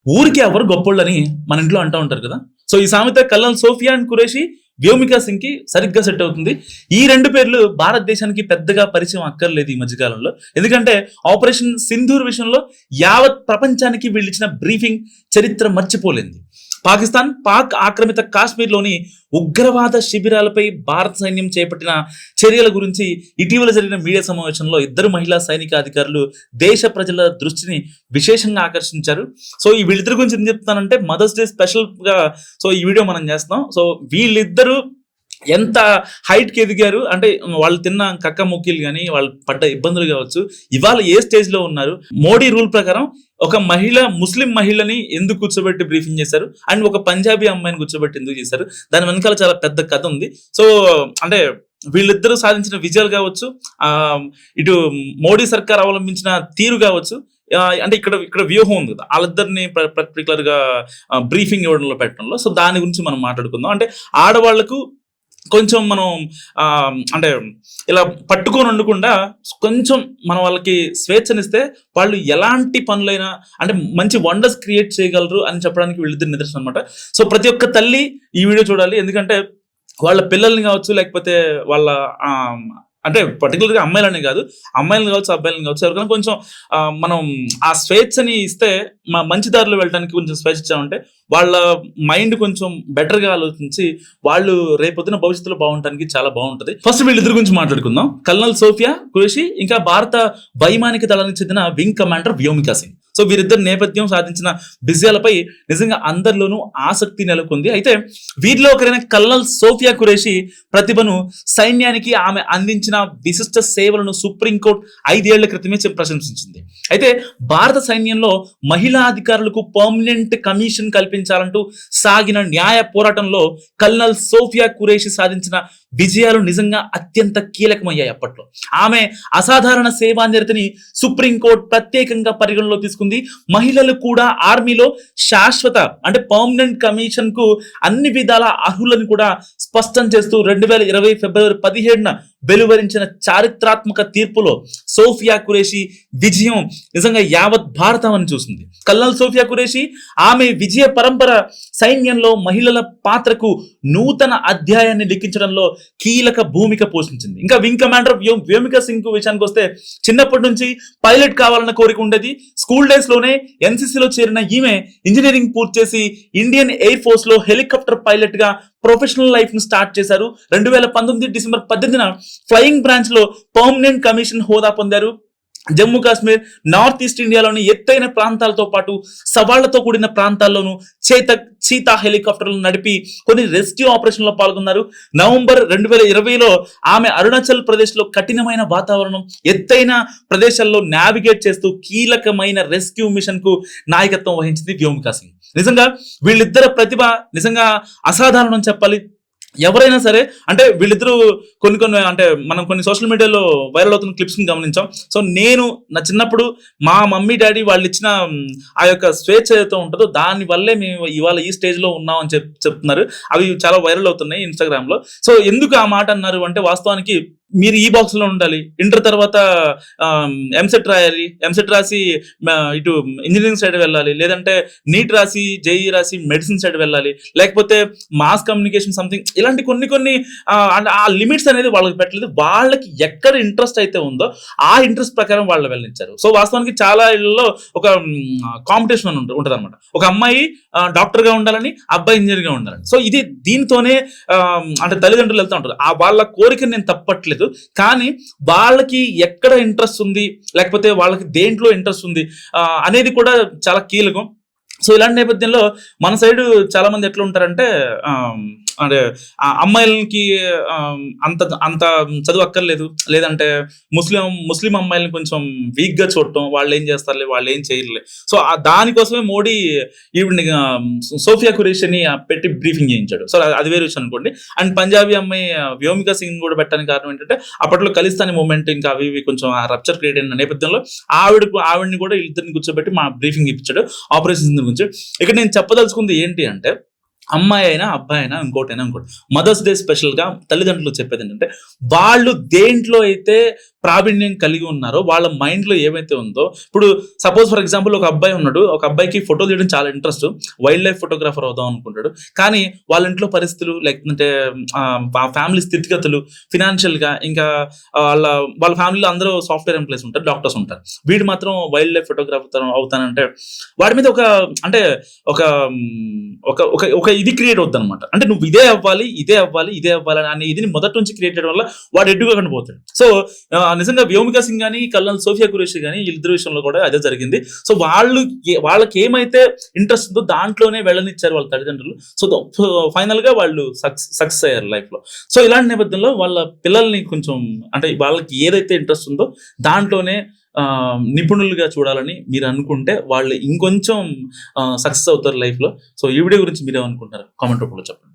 ఊరికి ఎవరు గొప్పోళ్ళని మన ఇంట్లో అంటూ ఉంటారు కదా. సో ఈ సామెత కల్నల్ సోఫియా అండ్ ఖురేషీ, వ్యోమికా సింగ్ కి సరిగ్గా సెట్ అవుతుంది. ఈ రెండు పేర్లు భారతదేశానికి పెద్దగా పరిచయం అక్కర్లేదు ఈ మధ్యకాలంలో. ఎందుకంటే ఆపరేషన్ సింధూర్ విషయంలో యావత్ ప్రపంచానికి వీళ్ళిచ్చిన బ్రీఫింగ్ చరిత్ర మర్చిపోలేదు. పాక్ ఆక్రమిత కాశ్మీర్లోని ఉగ్రవాద శిబిరాలపై భారత సైన్యం చేపట్టిన చర్యల గురించి ఇటీవల జరిగిన మీడియా సమావేశంలో ఇద్దరు మహిళా సైనిక అధికారులు దేశ ప్రజల దృష్టిని విశేషంగా ఆకర్షించారు. సో ఈ వీళ్ళిద్దరి గురించి ఏం చెప్తానంటే, మదర్స్ డే స్పెషల్ గా సో ఈ వీడియో మనం చేస్తాం. సో వీళ్ళిద్దరూ ఎంత హైట్కి ఎదిగారు అంటే, వాళ్ళు తిన్న కక్క ముక్కీలు కానీ, వాళ్ళు పడ్డ ఇబ్బందులు కావచ్చు, ఇవాళ ఏ స్టేజ్ లో ఉన్నారు, మోడీ రూల్ ప్రకారం ఒక ముస్లిం మహిళని ఎందుకు కూర్చోబెట్టి బ్రీఫింగ్ చేశారు, అండ్ ఒక పంజాబీ అమ్మాయిని కూర్చోబెట్టి ఎందుకు చేశారు, దాని వెనకాల చాలా పెద్ద కథ ఉంది. సో అంటే వీళ్ళిద్దరూ సాధించిన విజయాలు కావచ్చు, ఇటు మోడీ సర్కార్ అవలంబించిన తీరు కావచ్చు, అంటే ఇక్కడ వ్యూహం ఉంది కదా, వాళ్ళిద్దరిని పర్టికులర్ గా బ్రీఫింగ్ ఇవ్వడంలో పెట్టడంలో. సో దాని గురించి మనం మాట్లాడుకుందాం. అంటే ఆడవాళ్లకు కొంచెం మనం అంటే ఇలా పట్టుకొని ఉండకుండా కొంచెం మన వాళ్ళకి స్వేచ్ఛనిస్తే వాళ్ళు ఎలాంటి పనులైనా అంటే మంచి వండర్స్ క్రియేట్ చేయగలరు అని చెప్పడానికి వీళ్ళిద్దరు నిదర్శనం అనమాట. సో ప్రతి ఒక్క తల్లి ఈ వీడియో చూడాలి. ఎందుకంటే వాళ్ళ పిల్లల్ని కావచ్చు, లేకపోతే వాళ్ళ అంటే పర్టికులర్గా అమ్మాయిలని కాదు, అమ్మాయిలను కావచ్చు, అబ్బాయిలను కావచ్చు, ఎవరికైనా కొంచెం మనం ఆ స్వేచ్ఛని ఇస్తే, మంచి దారిలో వెళ్ళడానికి కొంచెం స్వేచ్ఛ ఇచ్చామంటే వాళ్ళ మైండ్ కొంచెం బెటర్గా ఆలోచించి వాళ్ళు రేపొద్దున భవిష్యత్తులో బాగుండడానికి చాలా బాగుంటుంది. ఫస్ట్ వీళ్ళిద్దరి గురించి మాట్లాడుకుందాం. కల్నల్ సోఫియా ఖురేషీ, ఇంకా భారత వైమానిక దళానికి చెందిన wing commander Vyomika Singh. So వీరిద్దరు నేపథ్యం సాధించిన విజయాలపై నిజంగా అందరిలోనూ ఆసక్తి నెలకొంది. అయితే వీరిలో ఒకరైన కల్నల్ సోఫియా ఖురేషీ ప్రతిభను, సైన్యానికి ఆమె అందించిన విశిష్ట సేవలను సుప్రీంకోర్టు 5 ఏళ్ల క్రితమే ప్రశంసించింది. అయితే భారత సైన్యంలో మహిళా అధికారులకు పర్మనెంట్ కమిషన్ కల్పించాలంటూ సాగిన న్యాయ పోరాటంలో కల్నల్ సోఫియా ఖురేషీ సాధించిన విజయాలు నిజంగా అత్యంత కీలకమయ్యాయి. అప్పట్లో ఆమె అసాధారణ సేవానిరతిని సుప్రీంకోర్టు ప్రత్యేకంగా పరిగణలో తీసుకుంది. మహిళలు కూడా ఆర్మీలో శాశ్వత అంటే పర్మనెంట్ కమిషన్ కు అన్ని విధాల అర్హులను కూడా స్పష్టం చేస్తూ 2020 ఫిబ్రవరి 17న వెలువరించిన చారిత్రాత్మక తీర్పులో సోఫియా ఖురేషీ విజయం నిజంగా యావత్ భారతం అని చూసింది. కల్నల్ సోఫియా ఖురేషీ ఆమె విజయ పరంపర సైన్యంలో మహిళల పాత్రకు నూతన అధ్యాయాన్ని లిఖించడంలో కీలక భూమిక పోషించింది. ఇంకా వింగ్ కమాండర్ వ్యోమికా సింగ్ విషయానికి వస్తే, చిన్నప్పటి నుంచి పైలట్ కావాలన్న కోరిక ఉండేది. స్కూల్ డేస్ లోనే ఎన్సీసీలో చేరిన ఈమె ఇంజనీరింగ్ పూర్తి చేసి ఇండియన్ ఎయిర్ ఫోర్స్ లో హెలికాప్టర్ పైలట్ గా ప్రొఫెషనల్ లైఫ్ ను స్టార్ట్ చేశారు. 2019 డిసెంబర్ 18న ఫ్లయింగ్ బ్రాంచ్ లో పర్మనెంట్ కమిషన్ హోదా పొందారు. జమ్మూ కాశ్మీర్, నార్త్ ఈస్ట్ ఇండియాలోని ఎత్తైన ప్రాంతాలతో పాటు సవాళ్లతో కూడిన ప్రాంతాల్లోనూ చీతా హెలికాప్టర్లను నడిపి కొన్ని రెస్క్యూ ఆపరేషన్ లో పాల్గొన్నారు. నవంబర్ 2020లో ఆమె అరుణాచల్ ప్రదేశ్ లో కఠినమైన వాతావరణం, ఎత్తైన ప్రదేశాల్లో నావిగేట్ చేస్తూ కీలకమైన రెస్క్యూ మిషన్ కు నాయకత్వం వహించింది వ్యోమికా సింగ్. నిజంగా వీళ్ళిద్దరు ప్రతిభ నిజంగా అసాధారణం చెప్పాలి. ఎవరైనా సరే అంటే వీళ్ళిద్దరూ కొన్ని అంటే మనం కొన్ని సోషల్ మీడియాలో వైరల్ అవుతున్న క్లిప్స్ ని గమనించాం. సో నేను నా చిన్నప్పుడు మా మమ్మీ డాడీ వాళ్ళు ఇచ్చిన ఆ యొక్క స్వేచ్ఛ ఏదైతే ఉంటుందో దాని వల్లే మేము ఇవాళ ఈ స్టేజ్ లో ఉన్నాం అని చెప్తున్నారు. అవి చాలా వైరల్ అవుతున్నాయి ఇన్స్టాగ్రామ్ లో. సో ఎందుకు ఆ మాట అన్నారు అంటే, వాస్తవానికి మీరు ఈ బాక్స్ లో ఉండాలి, ఇంటర్ తర్వాత ఎంసెట్ రాయాలి, ఎంసెట్ రాసి ఇటు ఇంజనీరింగ్ సైడ్ వెళ్ళాలి, లేదంటే నీట్ రాసి జేఈ రాసి మెడిసిన్ సైడ్ వెళ్ళాలి, లేకపోతే మాస్ కమ్యూనికేషన్ సంథింగ్, ఇలాంటి కొన్ని ఆ లిమిట్స్ అనేది వాళ్ళకి పెట్టలేదు. వాళ్ళకి ఎక్కడ ఇంట్రెస్ట్ అయితే ఉందో ఆ ఇంట్రెస్ట్ ప్రకారం వాళ్ళు వెళ్ళించారు. సో వాస్తవానికి చాలా ఇళ్లలో ఒక కాంపిటీషన్ ఉంటుంది అనమాట. ఒక అమ్మాయి డాక్టర్ గా ఉండాలని, అబ్బాయి ఇంజనీర్ గా ఉండాలని. సో ఇది దీంతోనే అంటే తల్లిదండ్రులు వెళ్తూ ఉంటారు. ఆ వాళ్ళ కోరికని నేను తప్పట్లేదు, కానీ వాళ్ళకి ఎక్కడ ఇంట్రెస్ట్ ఉంది, లేకపోతే వాళ్ళకి దేంట్లో ఇంట్రెస్ట్ ఉంది అనేది కూడా చాలా కీలకం. సో ఇలాంటి నేపథ్యంలో మన సైడ్ చాలా మంది ఎట్లా ఉంటారంటే, అంటే అమ్మాయిలకి అంత చదువు అక్కర్లేదు, లేదంటే ముస్లిం అమ్మాయిలని కొంచెం వీక్ గా చూడటం, వాళ్ళు ఏం చేస్తారులే, వాళ్ళు ఏం చేయలే. సో దానికోసమే మోడీ ఈవిడ్ని సోఫియా ఖురేషీని పెట్టి బ్రీఫింగ్ చేయించాడు. సో అది వేరే విషయం అనుకోండి. అండ్ పంజాబీ అమ్మాయి వ్యోమికా సింగ్ కూడా పెట్టడానికి కారణం ఏంటంటే, అప్పట్లో ఖలిస్తానీ మూవ్మెంట్ ఇంకా అవి కొంచెం రప్చర్ క్రియేట్ అయిన నేపథ్యంలో ఆవిడ్ని కూడా ఇద్దరిని కూర్చోబెట్టి మా బ్రీఫింగ్ ఇప్పించాడు ఆపరేషన్ గురించి. ఇక్కడ నేను చెప్పదలుచుకుంది ఏంటి అంటే, అమ్మాయి అయినా అబ్బాయి అయినా ఇంకోటి, మదర్స్ డే స్పెషల్ గా తల్లిదండ్రులు చెప్పేది ఏంటంటే, వాళ్ళు దేంట్లో అయితే ప్రావీణ్యం కలిగి ఉన్నారో వాళ్ళ మైండ్ లో ఏమైతే ఉందో, ఇప్పుడు సపోజ్ ఫర్ ఎగ్జాంపుల్ ఒక అబ్బాయి ఉన్నాడు, ఒక అబ్బాయికి ఫోటో తీయడం చాలా ఇంట్రెస్ట్, వైల్డ్ లైఫ్ ఫోటోగ్రాఫర్ అవుదాం అనుకుంటాడు. కానీ వాళ్ళ ఇంట్లో పరిస్థితులు, లేకపోతే ఫ్యామిలీ స్థితిగతులు, ఫినాన్షియల్ గా, ఇంకా వాళ్ళ వాళ్ళ ఫ్యామిలీలో అందరూ సాఫ్ట్వేర్ ఎంప్లాయీస్ ఉంటారు, డాక్టర్స్ ఉంటారు. వీడు మాత్రం వైల్డ్ లైఫ్ ఫోటోగ్రాఫర్ అవుతానంటే వాడి మీద ఒక అంటే ఒక ఒక ఒక ఒక ఇది క్రియేట్ అవుతుంది అనమాట. అంటే నువ్వు ఇదే అవ్వాలి, ఇదే అవ్వాలి, ఇదే అవ్వాలి అనే ఇది మొదటి నుంచి క్రియేట్ చేయడం వల్ల వాడు ఎడ్డుగా కనిపోతాడు. సో నిజంగా వ్యోమికా సింగ్ కానీ కల్నల్ సోఫియా ఖురేషి కానీ వీళ్ళిద్దరి విషయంలో కూడా అదే జరిగింది. సో వాళ్ళకి ఏమైతే ఇంట్రెస్ట్ ఉందో దాంట్లోనే వెళ్ళనిచ్చారు వాళ్ళ తల్లిదండ్రులు. సో ఫైనల్ గా వాళ్ళు సక్సెస్ అయ్యారు లైఫ్ లో. సో ఇలాంటి నేపథ్యంలో వాళ్ళ పిల్లల్ని కొంచెం అంటే వాళ్ళకి ఏదైతే ఇంట్రెస్ట్ ఉందో దాంట్లోనే నిపుణులుగా చూడాలని మీరు అనుకుంటే వాళ్ళు ఇంకొంచెం సక్సెస్ అవుతారు లైఫ్ లో. సో ఈ వీడియో గురించి మీరేమనుకుంటారు కామెంట్ రూపంలో చెప్పండి.